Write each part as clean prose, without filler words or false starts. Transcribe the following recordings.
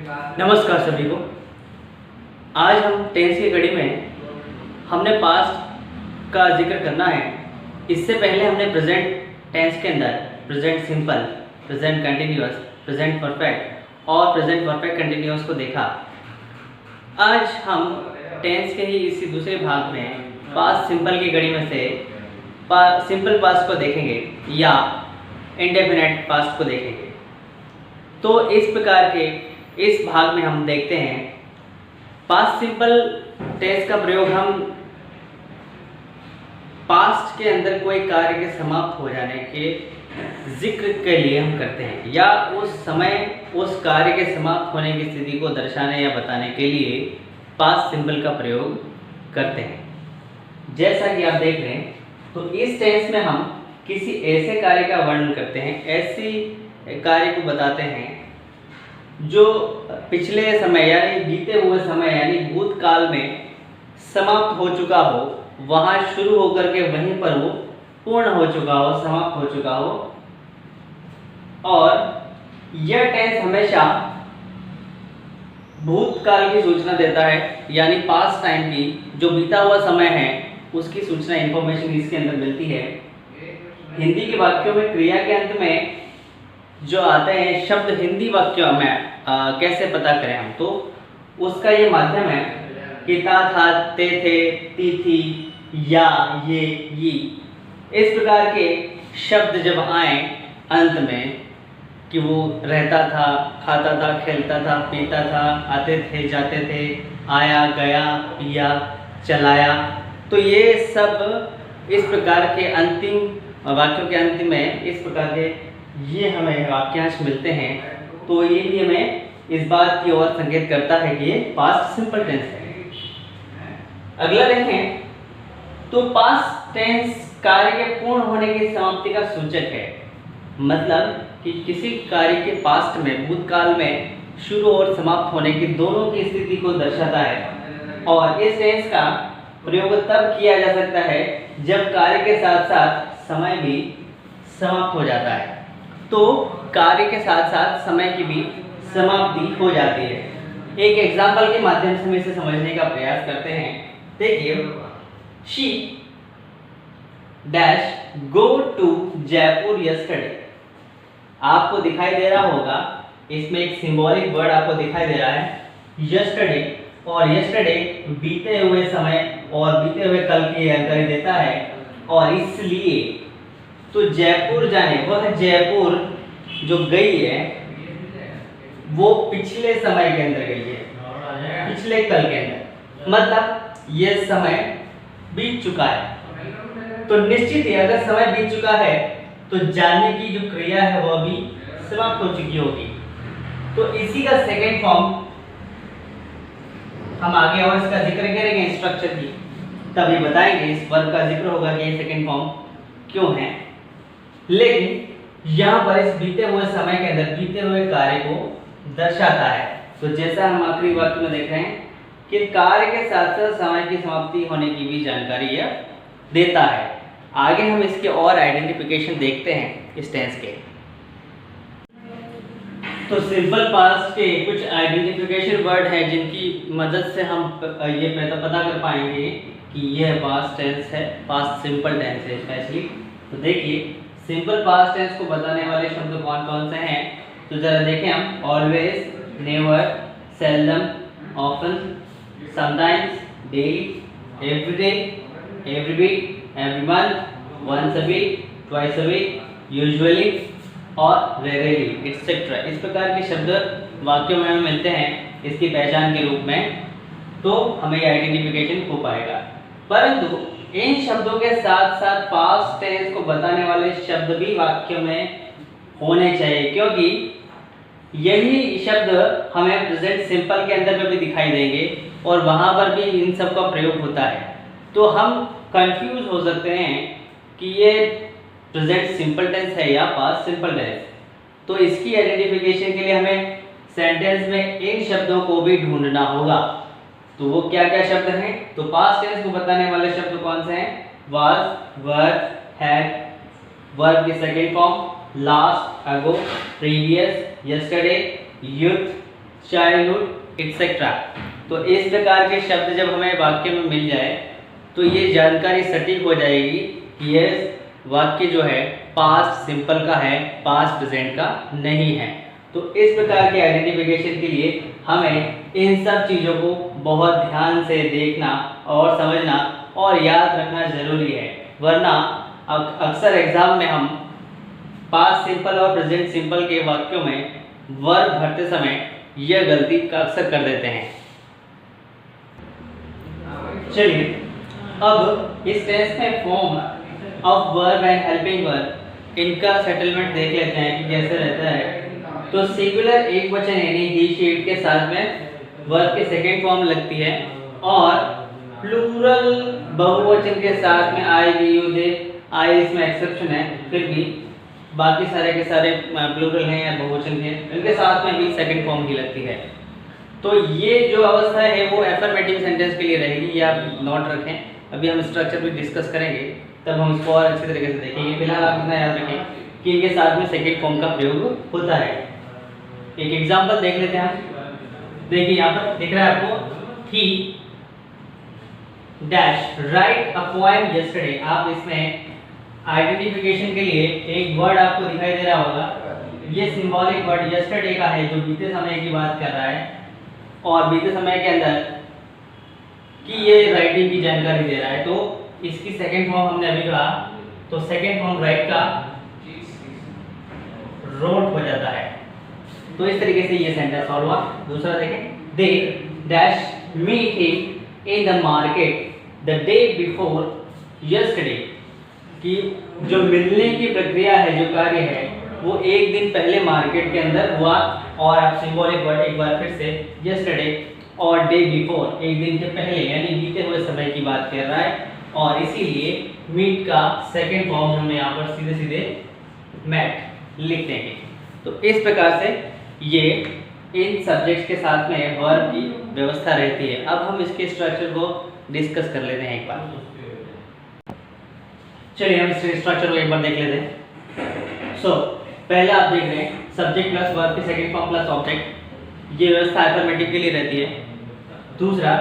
नमस्कार सभी को। आज हम टेंस की कड़ी में हमने पास्ट का जिक्र करना है। इससे पहले हमने प्रेजेंट टेंस के अंदर present simple, present continuous, present perfect और प्रेजेंट परफेक्ट कंटिन्यूअस को देखा। आज हम टेंस के ही इसी दूसरे भाग में पास्ट सिंपल की कड़ी में से सिंपल पास्ट को देखेंगे या इंडेफिनिट पास्ट को देखेंगे। तो इस प्रकार के इस भाग में हम देखते हैं पास्ट सिंपल टेंस का प्रयोग हम पास्ट के अंदर कोई कार्य के समाप्त हो जाने के जिक्र के लिए हम करते हैं या उस समय उस कार्य के समाप्त होने की स्थिति को दर्शाने या बताने के लिए पास्ट सिंपल का प्रयोग करते हैं। जैसा कि आप देख रहे हैं, तो इस टेंस में हम किसी ऐसे कार्य का वर्णन करते हैं, ऐसी कार्य को बताते हैं जो पिछले समय यानी बीते हुए समय यानी भूतकाल में समाप्त हो चुका हो, वहाँ शुरू होकर के वहीं पर वो पूर्ण हो चुका हो, समाप्त हो चुका हो। और यह टेंस हमेशा भूतकाल की सूचना देता है, यानी पास्ट टाइम की जो बीता हुआ समय है उसकी सूचना, इंफॉर्मेशन इसके अंदर मिलती है। हिंदी के वाक्यों में क्रिया के अंत में जो आते हैं शब्द हिंदी वाक्यों में कैसे पता करें हम, तो उसका ये माध्यम है कि ता, था, ते, थे, ती, थी, या, ये। इस प्रकार के शब्द जब आए अंत में कि वो रहता था, खाता था, खेलता था, पीता था, आते थे, जाते थे, आया, गया, पिया, चलाया, तो ये सब इस प्रकार के अंतिम वाक्यों के अंत में इस प्रकार के ये हमें वाक्यांश मिलते हैं। तो ये भी हमें इस बात की ओर संकेत करता है कि ये पास्ट सिंपल टेंस है। अगला देखें तो पास्ट टेंस कार्य के पूर्ण होने की समाप्ति का सूचक है। मतलब कि किसी कार्य के पास्ट में भूतकाल में शुरू और समाप्त होने की दोनों की स्थिति को दर्शाता है। और इस टेंस का प्रयोग तब किया जा सकता है जब कार्य के साथ साथ समय भी समाप्त हो जाता है। तो कार्य के साथ साथ समय की भी समाप्ति हो जाती है। एक एग्जाम्पल के माध्यम से हम इसे समझने का प्रयास करते हैं। देखिए, she dash go to Jaipur yesterday. आपको दिखाई दे रहा होगा, इसमें एक सिंबॉलिक वर्ड आपको दिखाई दे रहा है यस्टरडे, और यस्टरडे बीते हुए समय और बीते हुए कल की जानकारी देता है। और इसलिए तो जयपुर जाने, वह जयपुर जो गई है वो पिछले समय के अंदर गई है, पिछले कल के अंदर, मतलब ये समय बीत चुका है। तो निश्चित ही अगर समय बीत चुका है तो जाने की जो क्रिया है वह भी समाप्त हो चुकी होगी। तो इसी का सेकेंड फॉर्म हम आगे और इसका जिक्र करेंगे स्ट्रक्चर की, तभी बताएंगे इस वर्ब का जिक्र होगा कि ये सेकेंड फॉर्म क्यों है। लेकिन यहाँ पर इस बीते हुए समय के अंदर बीते हुए कार्य को दर्शाता है। तो जैसा हम आखिरी वाक्य में देख रहे हैं कि कार्य के साथ साथ समय की समाप्ति होने की भी जानकारी यह देता है। आगे हम इसके और आइडेंटिफिकेशन देखते हैं इस टेंस के। तो सिंपल पास्ट के कुछ आइडेंटिफिकेशन वर्ड हैं जिनकी मदद से हम ये पता कर पाएंगे कि यह पास्ट टेंस है, पास्ट सिंपल टेंस है स्पेशली। तो देखिए, सिंपल पास्ट टेंस को बताने वाले शब्द कौन कौन से हैं, तो जरा देखें हम। Always, never, seldom, often, sometimes, daily, everyday, every week, every month, once a week, twice a week, usually और रेयरली एक्सेट्रा। इस प्रकार के शब्द वाक्यों में हमें मिलते हैं इसकी पहचान के रूप में, तो हमें ये आइडेंटिफिकेशन हो पाएगा। परंतु इन शब्दों के साथ साथ पास्ट टेंस को बताने वाले शब्द भी वाक्य में होने चाहिए, क्योंकि यही शब्द हमें प्रेजेंट सिंपल के अंदर में भी दिखाई देंगे और वहां पर भी इन सब का प्रयोग होता है। तो हम कंफ्यूज हो सकते हैं कि ये प्रेजेंट सिंपल टेंस है या पास्ट सिंपल टेंस। तो इसकी आइडेंटिफिकेशन के लिए हमें सेंटेंस में इन शब्दों को भी ढूंढना होगा। तो वो क्या क्या शब्द हैं, तो पास्ट टेंस को बताने वाले शब्द कौन से हैं, वाज, वर, हैड, वर्ब की second form, last, ago, previous, yesterday, youth, childhood etcetera. तो इस प्रकार के शब्द जब हमें वाक्य में मिल जाए तो ये जानकारी सटीक हो जाएगी कि यह वाक्य जो है पास्ट सिंपल का है, पास्ट प्रेजेंट का नहीं है। तो इस प्रकार के आइडेंटिफिकेशन के लिए हमें इन सब चीज़ों को बहुत ध्यान से देखना और समझना और याद रखना ज़रूरी है, वरना अक्सर एग्जाम में हम पास्ट सिंपल और प्रेजेंट सिंपल के वाक्यों में वर्ब भरते समय यह गलती का अक्सर कर देते हैं। चलिए अब इस टेंस में form of verb and helping verb इनका सेटलमेंट देख लेते हैं कि कैसे रहता है। तो सिंगुलर एक वचन यानी ही शी इट के साथ में वर्ब की सेकंड फॉर्म लगती है और प्लूरल बहुवचन के साथ में आई वी यू दे, आई इसमें एक्सेप्शन है, फिर भी बाकी सारे के सारे प्लूरल हैं या बहुवचन हैं, इनके साथ में भी सेकंड फॉर्म ही लगती है। तो ये जो अवस्था है वो एफर्मेटिव सेंटेंस के लिए रहेगी, ये आप नोट रखें। अभी हम स्ट्रक्चर भी डिस्कस करेंगे तब हम इसको और अच्छे तरीके से देखेंगे। फिलहाल आप इतना याद रखें कि इनके साथ में सेकंड फॉर्म का प्रयोग होता है। एक एग्जांपल देख लेते हैं हम। देखिए यहाँ पर दिख रहा है आपको, ही dash write a poem yesterday. आप इसमें आइडेंटिफिकेशन के लिए एक वर्ड आपको दिखाई दे रहा होगा, ये सिंबॉलिक वर्ड यस्टरडे का है जो बीते समय की बात कर रहा है और बीते समय के अंदर कि ये राइटिंग की जानकारी दे रहा है। तो इसकी सेकंड फॉर्म हमने अभी कहा, तो सेकंड फॉर्म राइट का रोट हो जाता है। तो इस तरीके से ये सेंटेंस सॉल्व हुआ। दूसरा देखें, they dash meet him in the market the day before yesterday, कि जो मिलने की प्रक्रिया है, जो कार्य है, वो एक दिन पहले मार्केट के अंदर हुआ। और आप सिंबॉलिक वर्ड एक बार फिर से यस्टरडे और डे बिफोर, एक दिन के पहले यानी बीते हुए समय की बात कर रहा है और इसीलिए मीट का सेकंड फॉर्म हम यहाँ पर सीधे सीधे मैट लिख देंगे। तो इस प्रकार से ये इन सब्जेक्ट्स के साथ में वर्ब की व्यवस्था रहती है। अब हम इसके स्ट्रक्चर को डिस्कस कर लेते हैं एक बार। चलिए हम इस स्ट्रक्चर को एक बार देख लेते हैं। सो पहले आप देख रहे हैं सब्जेक्ट प्लस वर्ब की सेकंड फॉर्म प्लस ऑब्जेक्ट, ये व्यवस्था अफर्मेटिव के लिए रहती है। दूसरा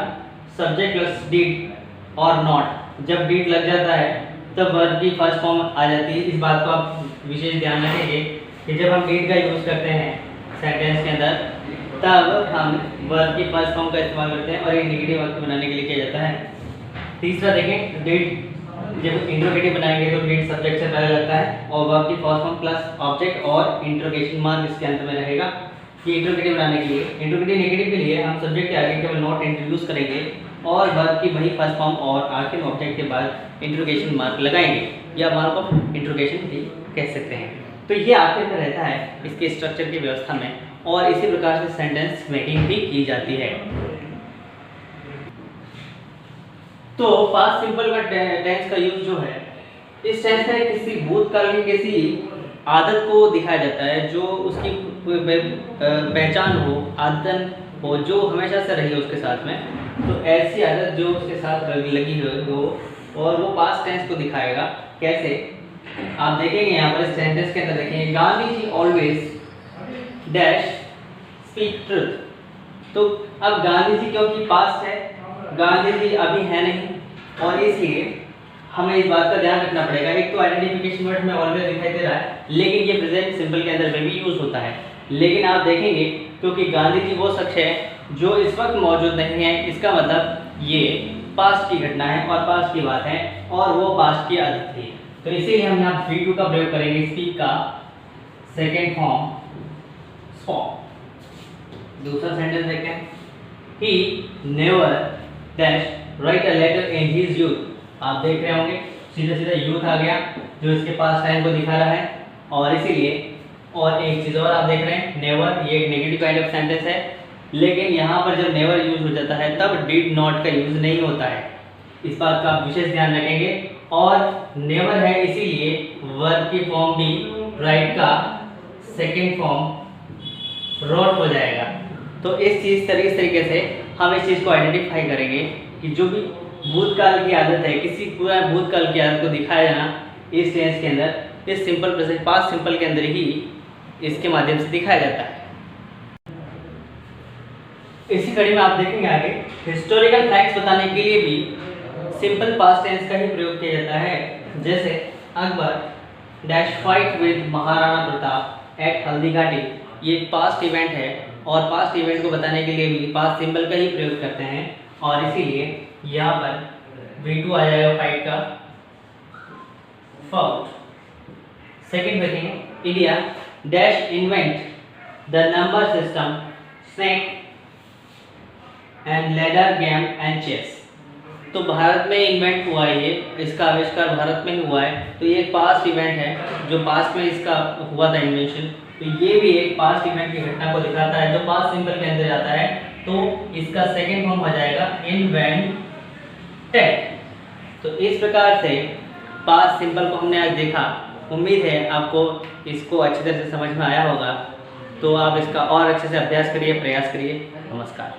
सब्जेक्ट प्लस डीड और नॉट, जब डीड लग जाता है तब वर्ब की फर्स्ट फॉर्म आ जाती है। इस बात को आप विशेष ध्यान रखेंगे कि जब हम डीड का यूज़ करते हैं सेंटेंस के अंदर तब हम वर्ब की फर्स्ट फॉर्म का इस्तेमाल करते हैं और ये नेगेटिव वाक्य बनाने के लिए किया जाता है। तीसरा देखें, डीड जब इंट्रोगेटिव बनाएंगे तो डीड सब्जेक्ट से पहले लगता है और वर्ब की फर्स्ट फॉर्म प्लस ऑब्जेक्ट और इंट्रोगेशन मार्क इसके अंत में रहेगा। ये इंट्रोगेटिव बनाने के लिए, इंट्रोगेटिव नेगेटिव के लिए हम सब्जेक्ट के आगे केवल नॉट इंट्रोड्यूस करेंगे और वर्ब की वही फर्स्ट फॉर्म और आखिर ऑब्जेक्ट के बाद इंट्रोगेशन मार्क लगाएंगे या मार्क ऑफ इंट्रोगेशन भी कह सकते हैं। तो ये आखिर में रहता है इसके स्ट्रक्चर की व्यवस्था में और इसी प्रकार से सेंटेंस मेकिंग भी की जाती है। तो पास्ट सिंपल का टेंस का यूज जो है, इस टेंस में किसी भूतकाल की किसी आदत को दिखाया जाता है जो उसकी पहचान हो, आदत हो जो हमेशा से रही है उसके साथ में। तो ऐसी आदत जो उसके साथ लगी हो और वो पास्ट टेंस को दिखाएगा। कैसे आप देखेंगे यहाँ पर इस सेंटेंस के अंदर देखेंगे, Gandhi ji always dash speak truth. तो अब गांधी जी क्योंकि पास्ट है, गांधी जी अभी है नहीं और इसलिए हमें इस बात का ध्यान रखना पड़ेगा। एक तो आइडेंटिफिकेशन वर्ड में ऑलवेज दिखाई दे रहा है लेकिन ये प्रेजेंट सिंपल के अंदर में भी यूज होता है। लेकिन आप देखेंगे क्योंकि गांधी जी वो शख्स है जो इस वक्त मौजूद नहीं है, इसका मतलब ये पास्ट की घटना है और पास्ट की बात है और वो पास्ट की आदत थी। तो इसीलिए हम यहाँ V2 का प्रयोग करेंगे, स्पीक का सेकेंड फॉर्म स्पॉक। दूसरा सेंटेंस देखते हैं, he never dash write a letter in his youth. आप देख रहे होंगे सीधा सीधा यूथ आ गया जो इसके पास टाइम को दिखा रहा है और इसीलिए। और एक चीज़ और आप देख रहे हैं, नेवर, ये एक नेगेटिव काइंड ऑफ सेंटेंस है लेकिन यहाँ पर जब नेवर यूज हो जाता है तब डिड नॉट का यूज नहीं होता है। इस बात का आप विशेष ध्यान रखेंगे। और नेवर है इसीलिए वर्ब की फॉर्म भी राइट का सेकेंड फॉर्म रोट हो जाएगा। तो इस तरीके से हम इस चीज़ को आइडेंटिफाई करेंगे कि जो भी भूतकाल की आदत है, किसी पूरा भूतकाल की आदत को दिखाया जाना इस टेंस के अंदर, इस सिंपल प्रेजेंट पास्ट सिंपल के अंदर ही इसके माध्यम से दिखाया जाता है। इस कड़ी में आप देखेंगे आगे हिस्टोरिकल फैक्ट्स बताने के लिए भी सिंपल पास्ट टेंस का ही प्रयोग किया जाता है। जैसे Akbar dash fight with Maharana Pratap at Haldi Ghati, ये एक पास्ट इवेंट है और पास्ट इवेंट को बताने के लिए भी पास्ट सिंबल का ही प्रयोग करते हैं और इसीलिए यहाँ पर V2 आ जाएगा फाइट का फाउट। सेकंड देखेंगे India dash invent the number system snake and ladder game and chess. तो भारत में इन्वेंट हुआ है, ये इसका आविष्कार भारत में ही हुआ है, तो ये एक पास्ट इवेंट है जो पास्ट में इसका हुआ था इन्वेंशन। तो ये भी एक पास्ट इवेंट की घटना को दिखाता है जो पास्ट सिंबल के अंदर जाता है, तो इसका सेकंड फॉर्म आ जाएगा इन्वेंटेड। तो इस प्रकार से पास्ट सिंबल को हमने आज देखा। उम्मीद है आपको इसको अच्छी तरह से समझ में आया होगा। तो आप इसका और अच्छे से अभ्यास करिए, प्रयास करिए। नमस्कार।